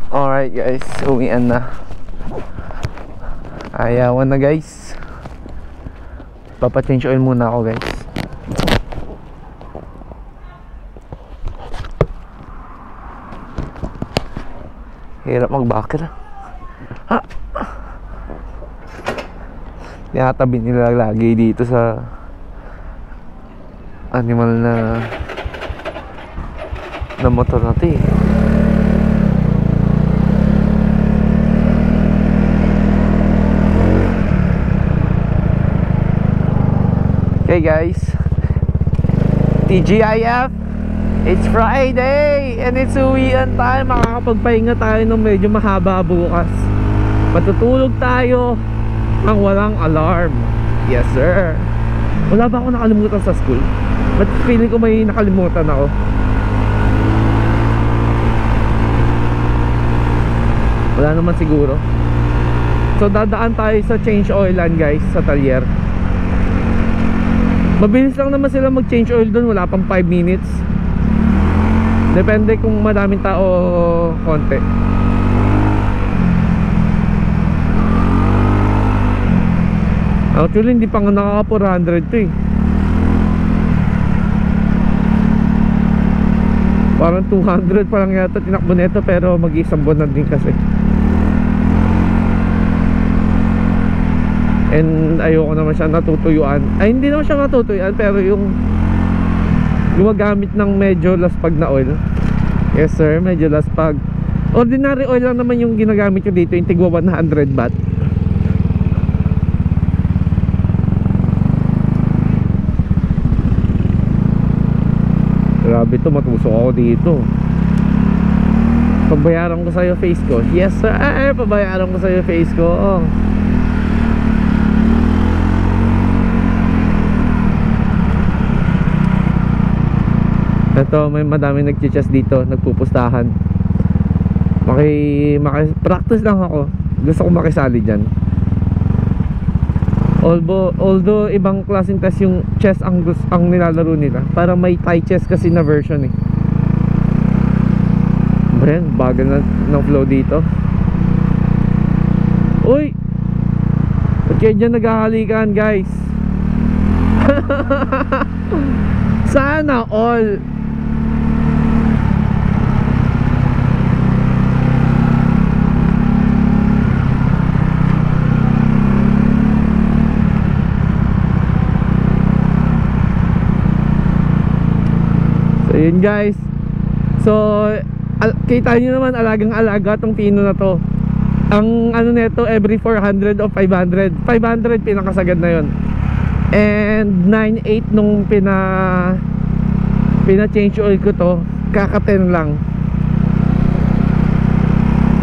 Alright guys, uwian na. Ayawan na guys. Papa-change oil muna ako guys. Hirap mag-backer. Ha! Tinatabi nila lagi dito sa animal na motor natin. Okay guys, TGIF, it's Friday and it's uwian time. Makakapagpahinga tayo ng medyo mahaba bukas. Matutulog tayo nang walang alarm. Yes sir. Wala ba ako nakalimutan sa school? But feeling ko may nakalimutan ako. Wala naman siguro. So dadaan tayo sa change oilan guys, sa talyer. Mabilis lang naman sila mag-change oil doon, wala pang 5 minutes. Depende kung madaming tao o konti. Actually, hindi pa nga nakaka 400 to eh. Parang 200 pa lang yata tinakbo nito, pero mag-isang buwan na din kasi. And ayoko naman siya natutuyuan. Ay, hindi naman siya natutuyuan, pero yung gumagamit ng medyo laspag na oil. Yes sir, medyo laspag. Ordinary oil lang naman yung ginagamit ko dito, yung tigwa 100 baht. Grabe to, matusok ako dito. Pabayaran ko sa'yo face ko. Yes sir, pabayaran ko sa'yo face ko. Ito, may madaming nagchichas dito, nagpupustahan. Practice lang ako. Gusto ko makisali dyan. Although ibang klaseng test yung chess ang nilalaro nila. Para may Thai chess kasi na version eh. Bren, bagal na ng flow dito. Uy! Ba't kayo dyan naghahalikan guys? Sana all. Yun guys. So kita nyo naman, alagang alaga tong pino na to. Ang ano neto, every 400 o 500 pinakasagad na yun. And 9.8 nung pina-change oil ko to, kaka 10 lang.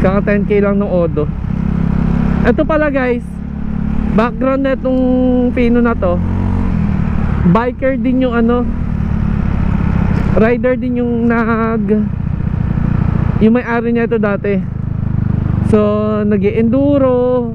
Kaka 10k lang ng Odo. Ito pala guys, background na itong pino na to, biker din yung ano, rider din yung yung may-ari niya ito dati. So nag-enduro,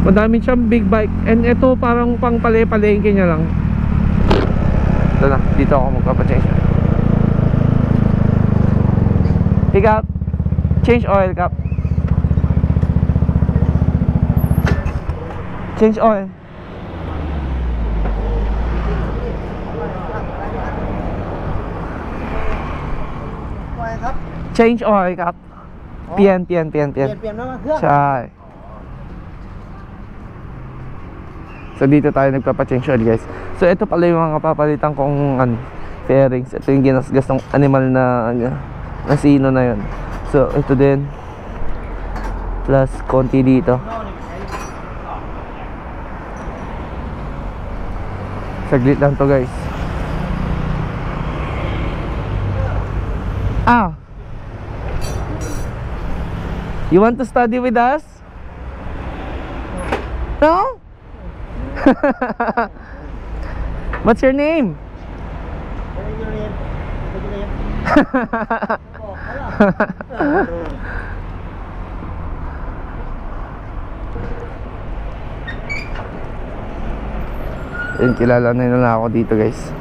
madami siyang big bike. And ito parang pang palengke niya lang. Ito na, dito ako magpapachange. Hey Kap, change oil Kap. Change oil. Change oil Kap. เปลี่ยน เปลี่ยนน้ำมันเครื่อง ใช่ So dito tayo nagpapa-change oil guys. So ito pala yung mga papalitan kong fairings. Ito yung ginasgas ng animal na sino na yun. So ito din, plus konti dito. Saglit lang to guys. You want to study with us? No? What's your name? Yun, kilala na nila ako dito guys.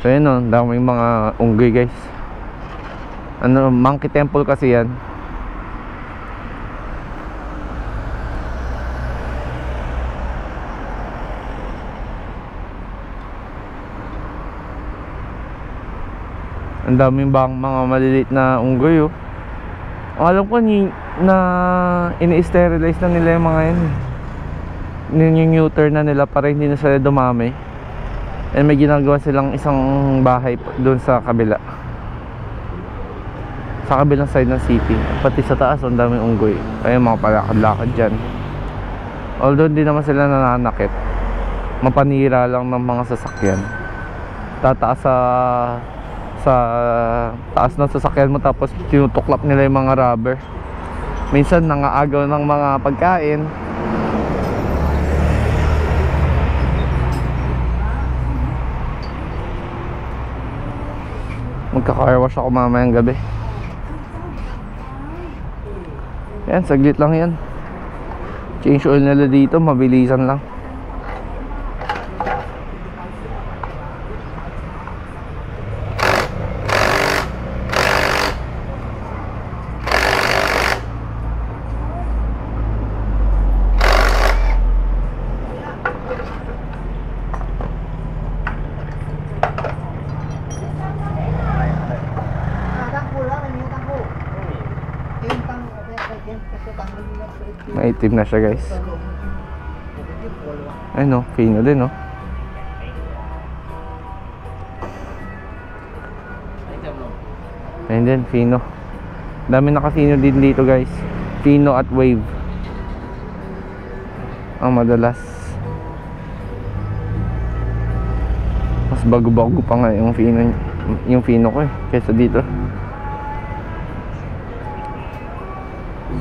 So yun o, daming mga unggoy guys. Ano, Monkey Temple kasi yan. Ang daming bang mga maliliit na unggoy oh. Alam ko na ini-sterilize na nila yung mga yan. Ni-neuter na nila para hindi na sila dumami. And may ginagawa silang isang bahay doon sa kabila, sa kabilang side ng city. Pati sa taas ang daming unggoy. Kaya mga palakad-lakad dyan. Although hindi naman sila nananakit, mapanira lang ng mga sasakyan. Tataas sa taas ng sasakyan mo, tapos tinutuklap nila yung mga rubber. Minsan nangaagaw ng mga pagkain. Magka-car wash ako mamayang gabi. Yan, saglit lang yan. Change oil nila dito, mabilisan lang. Maitim na siya guys. Ayun o, Fino din o. Ayun din, Fino. Dami naka-Fino din dito guys. Fino at Wave ang madalas. Mas bago-bago pa nga yung Fino ko eh, kaysa dito.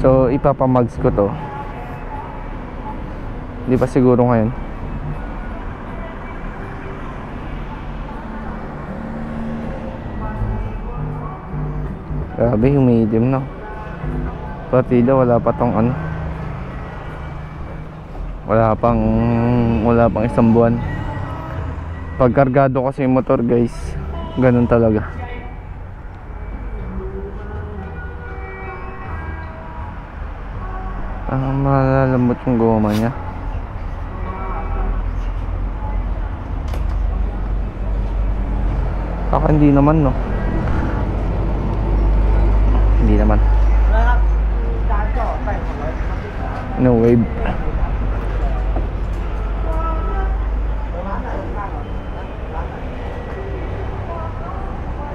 So ipapamags ko to. Hindi pa siguro ngayon. Grabe yung medium na. Partida wala pa tong ano. Wala pang isang buwan. Pagkargado kasi yung motor guys, ganun talaga. Malalamot yung goma niya. Saka hindi naman no. Hindi naman. No wave.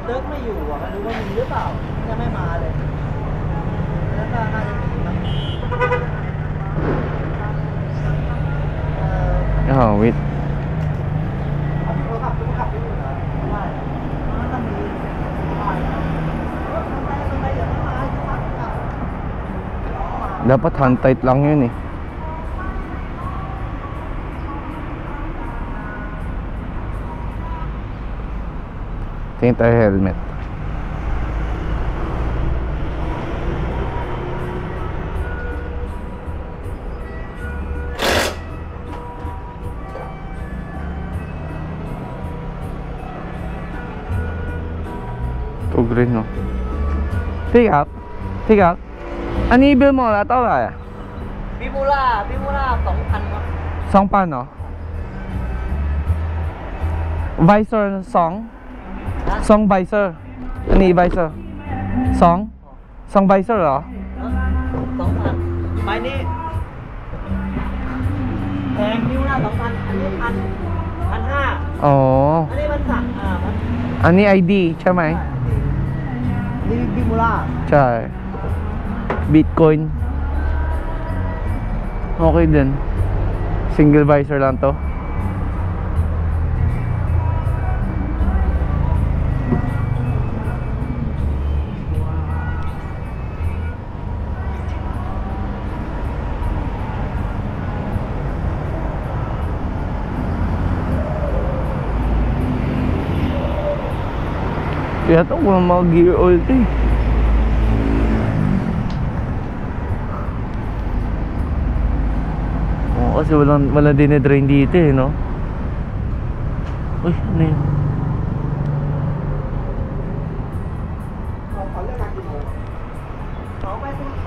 เดิร์กไม่อยู่อ่ะไม่รู้ว่ามีหรือเปล่ายังไม่มาเลยแล้วก็น่าจะมีมั้งวิทย์ เขาขับไปอยู่นะว่ามันต้องมีมาต้องไปเดี๋ยวมาอยู่พักกับ dapat hand tight lang yun eh. Tingin tayo helmet. Ito green no. Take out. Take out. อันนี้บิลหมดแล้วเท่าไหร่อ่ะ บิมูล่า2,000ครับ 2,000เนาะ Visor 2 Visor อันนี้ Visor 2 Visor เหรอ 2,000ใบนี้แพงบิมูล่า2,000อันนี้1,500อ๋อ อันนี้มันสั่งอันนี้ ID ใช่ไหม นี่บิมูล่า ใช่ Bitcoin okay din, single visor lang to. Kaya ito kung mga gear oil to eh. Kasi wala din na drain dito eh, no? Uy, ano yun?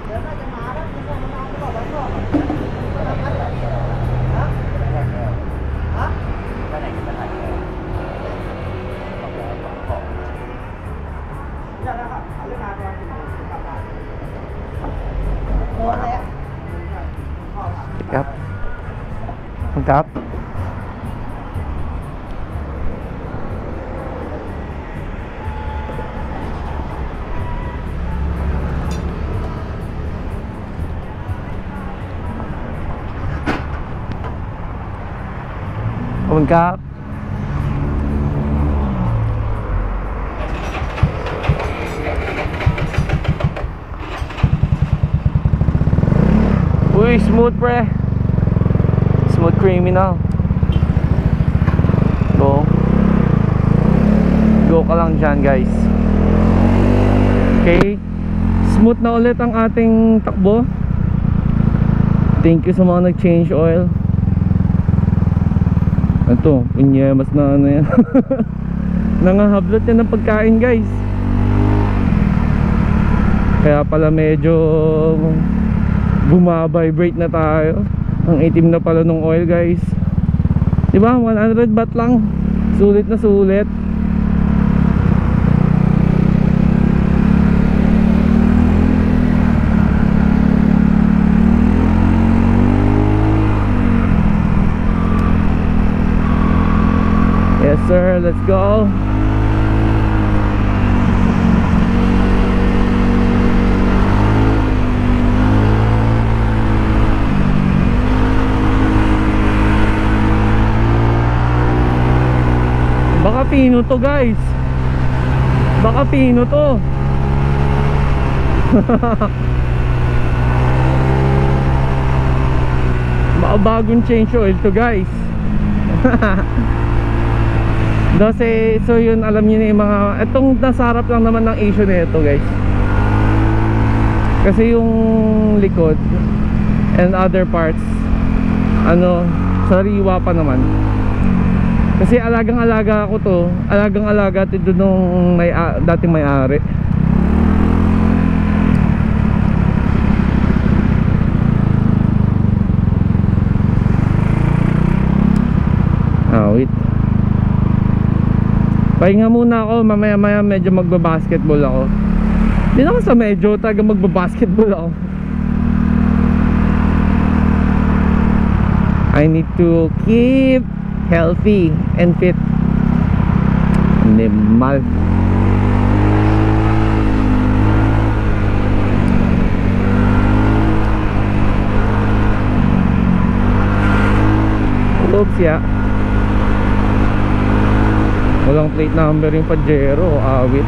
Yan na, yung maharap. Gusto mo na ako ba? Ha? Ha? Yan na, alin na ako ang Kap. Ang kap. Ang kap. Uy, smooth pre. Smooth criminal. Go. Go ka lang dyan guys. Okay. Smooth na ulit ang ating takbo. Thank you sa mga nag-change oil. Ito, punyemas na ano yan. Nangahablot yan ng pagkain guys. Kaya pala medyo bumabibrate na tayo. Ang itim na pala nung oil guys. Diba 100 baht lang. Sulit na sulit. Yes sir, let's go. Baka pino to guys. Baka pino to. Baka bagong change oil to guys. Kasi so yun, alam niyo na yung mga etong nasa harap lang naman ng issue nito guys. Kasi yung likod and other parts ano, sariwa pa naman. Kasi alagang-alaga ako to. Alagang-alaga ito nung dating may-ari. Wait. Pahinga muna ako. Mamaya-maya medyo magbabasketball ako. Hindi naman sa medyo, taga magbabasketball ako. I need to keep healthy and fit. Animal. Oops ya. Walang plate number yung Pajero. Awit.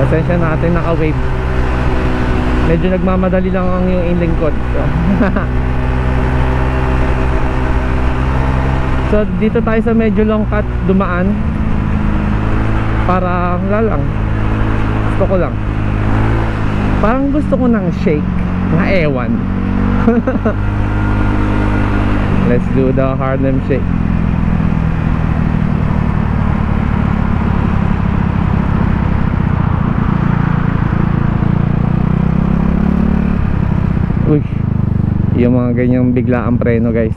Pasensya natin, naka-wave. Medyo nagmamadali lang ang yung inlingkod. So dito tayo sa medyo long cut dumaan. Para lang. Gusto ko lang. Parang gusto ko ng shake na ewan. Let's do the Harlem Shake. Uy, yung mga ganyang biglaang preno guys,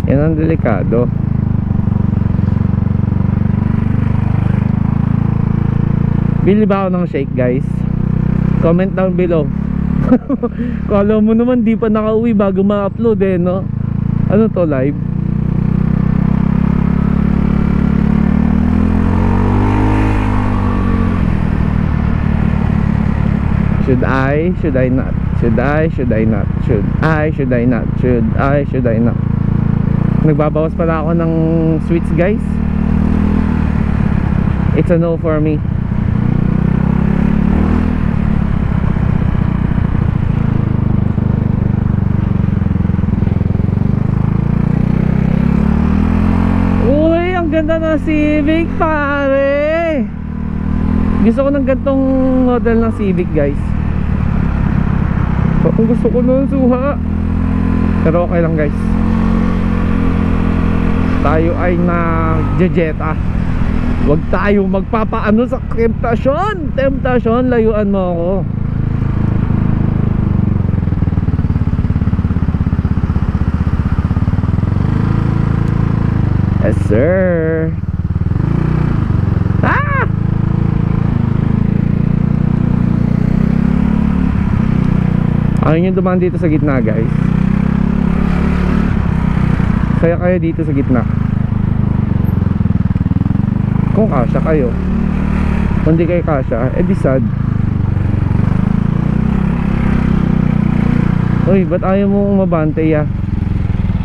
yan ang delikado. Bili ba ako ng shake guys? Comment down below. Kala mo naman di pa nakauwi bago ma-upload eh no? Ano to, live? Should I? Should I not? Should I? Should I not? Should I? Should I not? Should I? Should I not? Nagbabawas pala ako ng sweets guys. It's a no for me. Uy, ang ganda ng Civic pare. Gusto ko ng gantong model ng Civic guys. Kung gusto ko nun suha. Pero okay lang guys. tayo ay nag-jeta. Huwag tayo magpapaano sa temptasyon. Temptasyon, layuan mo ako. Yes sir. Ayun yung dumaan dito sa gitna guys. Kaya kayo dito sa gitna. Kung kasya kayo. Kung di kayo kasya, edi sad. Uy, ba't ayaw mo umabante ya?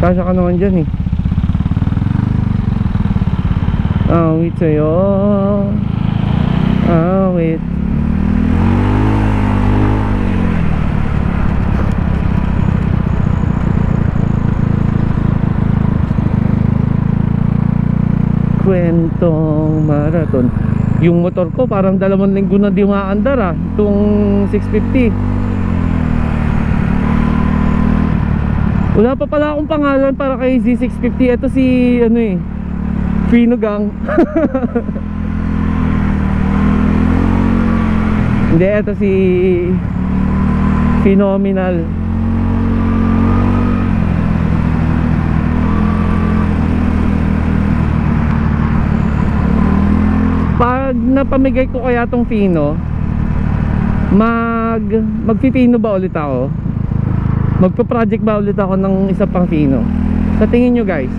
Kasya ka naman dyan eh. Awit sa'yo. Awit. Kwentong marathon. Yung motor ko parang 2 linggo na di maandar itong 650. Wala pa pala akong pangalan para kay Z650. Ito si ano eh, Fino Gang. Hindi, ito si Phenomenal. Pag napamigay ko kaya tong Fino, magpipino ba ulit ako? Magpa-project ba ulit ako ng isa pang Fino? Sa tingin nyo guys?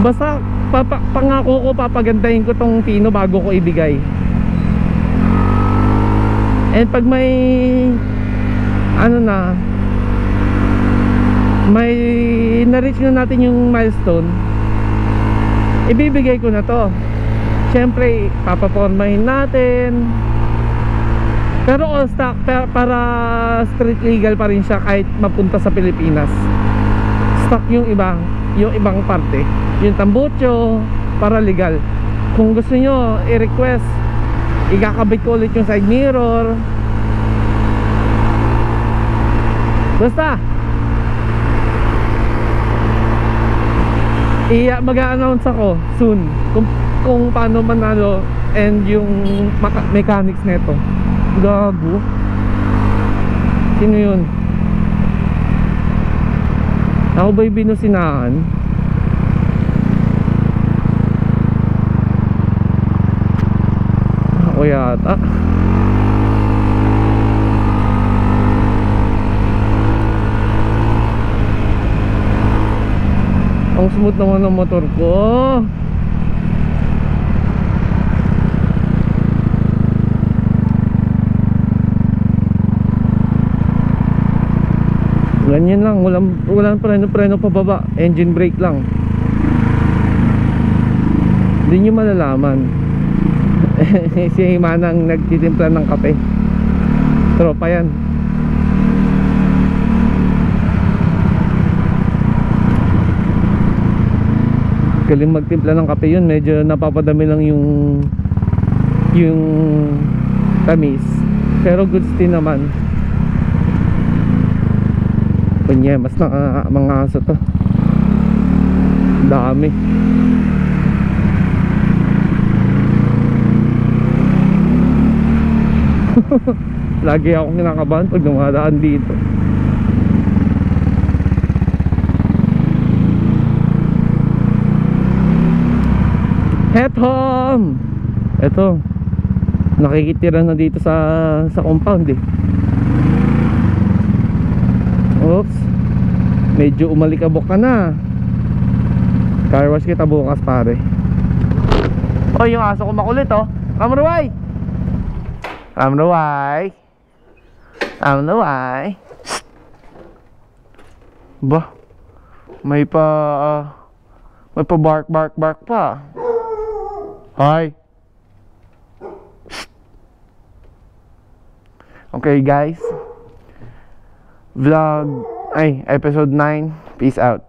Basta pangako ko, papagandahin ko tong Fino bago ko ibigay. And pag may ano na, may na-reach na natin yung milestone, ibibigay ko na to. Siyempre papapormahin natin, pero all stock para street legal pa rin siya kahit mapunta sa Pilipinas. Stock yung ibang parte, yung tambucho para legal. Kung gusto nyo i-request, ikakabit ko ulit yung side mirror. Basta mag-a-announce ako soon kung paano manalo and yung mechanics neto. Gago. Sino yun? Ako ba'y binusinaan? Ako yata. Ang smooth naman ng motor ko. Ganyan lang, walang preno pababa, engine brake lang. Hindi nyo malalaman. Si Manang nagtitimpla ng kape. Tropa yan. Galing magtimpla ng kape yun. Medyo napapadami lang yung tamis, pero goods din naman. Mas na mga aso to. Dami. Lagi akong kinakabahan pag dumadaan dito. Head home. Ito, nakikitira na dito sa compound eh. Oops, medyo umalikabok ka na. Car wash kita bukas pare. Oh, yung aso ko makulit oh. Kamruway! Kamruway! Kamruway! Ba, may pa bark pa. Hi. Okay guys, episode 9, peace out.